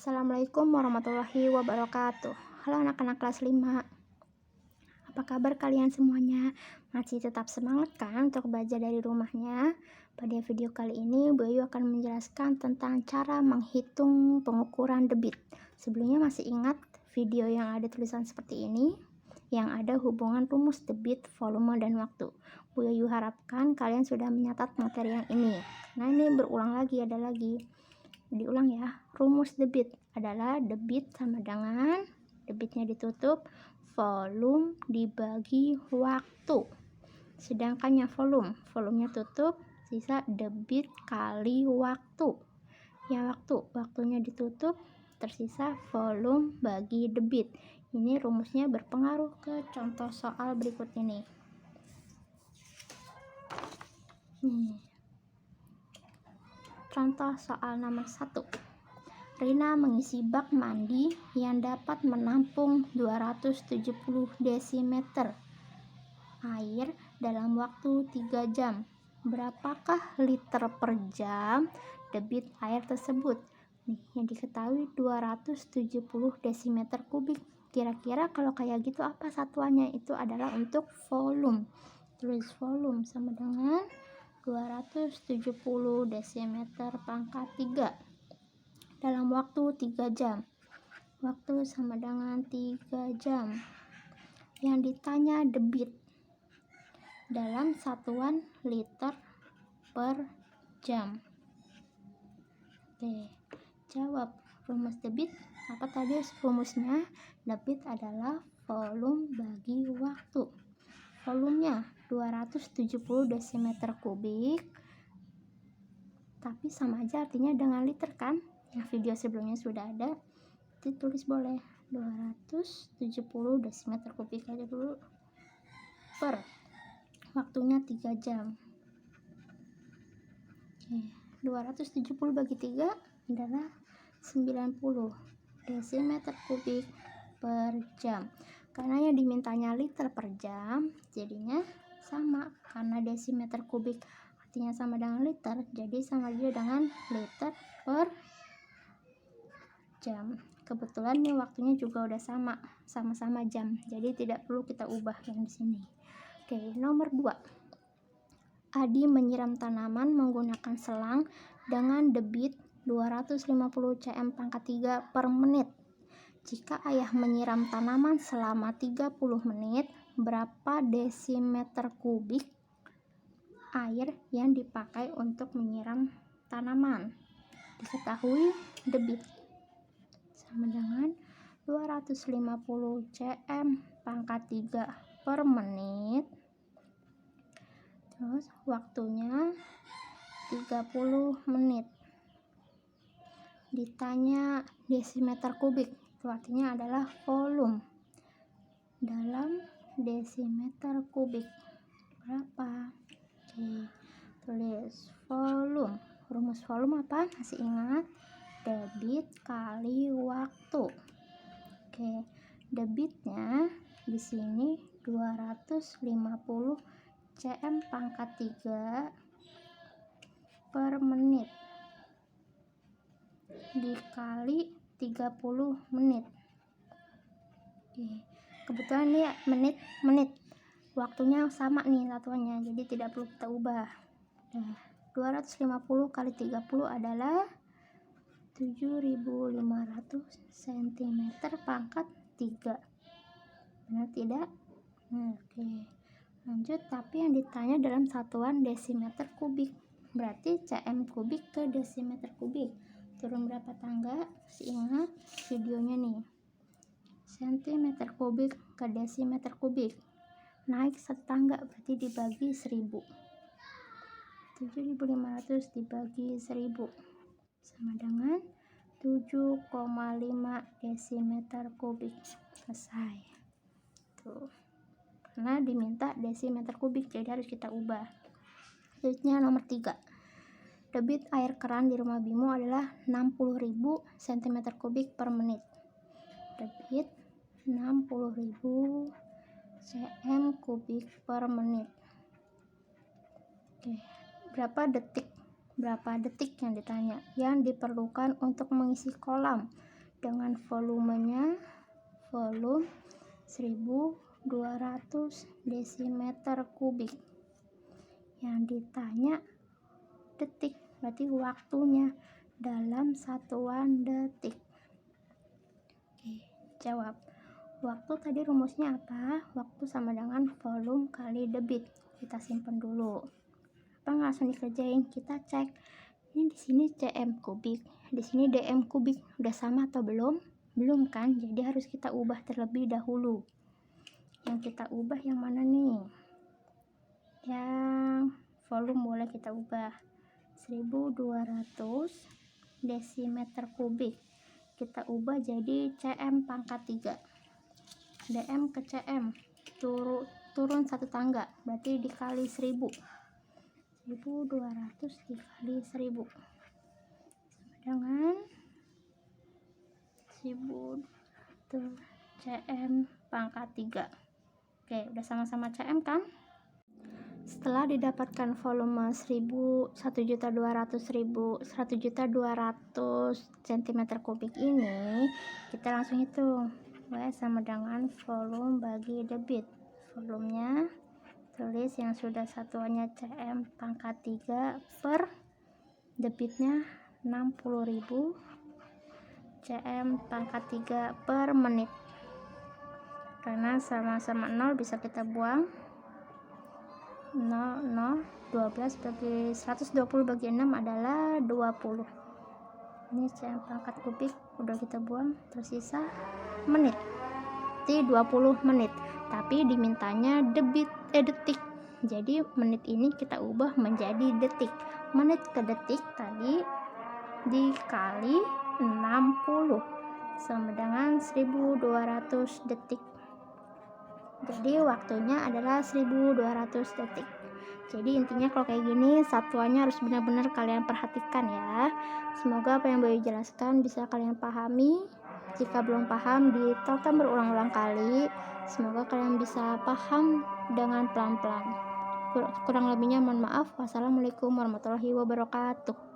Assalamualaikum warahmatullahi wabarakatuh. Halo anak-anak kelas 5. Apa kabar kalian semuanya? Masih tetap semangat kan untuk belajar dari rumahnya? Pada video kali ini, Bu Ayu akan menjelaskan tentang cara menghitung pengukuran debit. Sebelumnya masih ingat video yang ada tulisan seperti ini? Yang ada hubungan rumus debit, volume, dan waktu. Bu Ayu harapkan kalian sudah menyatat materi yang ini. Nah, ini berulang lagi, ada lagi. Diulang ya. Rumus debit adalah debit sama dengan debitnya ditutup, volume dibagi waktu. Sedangkan yang volumenya tutup, sisa debit kali waktu. Yang waktunya ditutup, tersisa volume bagi debit. Ini rumusnya berpengaruh ke contoh soal berikut ini. Contoh soal nomor 1. Rina mengisi bak mandi yang dapat menampung 270 desimeter air dalam waktu 3 jam. Berapakah liter per jam debit air tersebut? Nih, yang diketahui 270 desimeter kubik. Kira-kira kalau kayak gitu apa satuannya? Itu adalah untuk volume. Tulis volume sama dengan 270 desimeter pangkat 3 dalam waktu 3 jam. Waktu sama dengan 3 jam. Yang ditanya debit dalam satuan liter per jam. Oke, jawab. Rumus debit apa tadi rumusnya? Debit adalah volume bagi waktu. Volumenya 270 desimeter kubik, tapi sama aja artinya dengan liter kan? Yang video sebelumnya sudah ada, ditulis boleh 270 desimeter kubik aja dulu, per waktunya 3 jam. Oke, 270 bagi 3 adalah 90 desimeter kubik per jam. Karena yang dimintanya liter per jam, jadinya sama, karena desimeter kubik artinya sama dengan liter, jadi sama aja dengan liter per jam. Kebetulan nih waktunya juga udah sama-sama jam, jadi tidak perlu kita ubah yang di sini. Oke, nomor 2. Adi menyiram tanaman menggunakan selang dengan debit 250 cm pangkat 3 per menit. Jika ayah menyiram tanaman selama 30 menit, berapa desimeter kubik air yang dipakai untuk menyiram tanaman? Diketahui debit sama dengan 250 cm pangkat 3 per menit. Terus waktunya 30 menit. Ditanya desimeter kubik, itu artinya adalah volume dalam desimeter kubik. Berapa? Oke, tulis volume. Rumus volume apa? Masih ingat? Debit kali waktu. Oke, debitnya di sini 250 cm pangkat 3 per menit dikali 30 menit. Oke, kebetulan ini menit. Waktunya sama nih satuannya, jadi tidak perlu kita ubah. Nah, 250 kali 30 adalah 7.500 cm pangkat 3. Benar tidak? Oke, lanjut. Tapi yang ditanya dalam satuan desimeter kubik, berarti cm kubik ke desimeter kubik. Turun berapa tangga? Masih ingat videonya nih. Centimeter kubik ke desimeter kubik. Naik satu tangga, berarti dibagi 1000. 7.500 dibagi 1000 sama dengan 7,5 desimeter kubik. Selesai. Tuh. Karena diminta desimeter kubik, jadi harus kita ubah. Selanjutnya nomor 3. Debit air keran di rumah Bimo adalah 60.000 cm kubik per menit. Debit 60.000 cm kubik per menit. Oke, berapa detik yang ditanya yang diperlukan untuk mengisi kolam dengan volumenya volume 1200 desimeter kubik. Yang ditanya detik, berarti waktunya dalam satuan detik. Oke, jawab. Waktu tadi rumusnya apa? Waktu sama dengan volume kali debit. Kita simpan dulu. Apa nggak langsung dikerjain? Kita cek. Ini di sini cm kubik, di sini dm kubik. Udah sama atau belum? Belum kan? Jadi harus kita ubah terlebih dahulu. Yang kita ubah yang mana nih? Yang volume boleh kita ubah. 1200 desimeter kubik. Kita ubah jadi cm pangkat 3. dm ke cm turun satu tangga, berarti dikali 1000. 1200 dikali 1000 sama dengan 1000 cm pangkat 3. Oke, udah sama-sama cm kan? Setelah didapatkan volume 1.200.000 cm kubik ini, kita langsung hitung. W sama dengan volume bagi debit. Volumenya tulis yang sudah satuannya cm pangkat 3 per debitnya 60.000 cm pangkat 3 per menit. Karena sama-sama 0 bisa kita buang. 12 bagi 120 bagi 6 adalah 20. Ini cm pangkat kubik udah kita buang, tersisa menit. Di 20 menit. Tapi dimintanya detik. Jadi menit ini kita ubah menjadi detik. Menit ke detik tadi dikali 60 sama dengan 1200 detik. Jadi waktunya adalah 1200 detik. Jadi intinya kalau kayak gini satuannya harus benar-benar kalian perhatikan ya. Semoga apa yang Bayu jelaskan bisa kalian pahami. Jika belum paham, ditonton berulang-ulang kali. Semoga kalian bisa paham dengan pelan-pelan. Kurang lebihnya mohon maaf. Wassalamualaikum warahmatullahi wabarakatuh.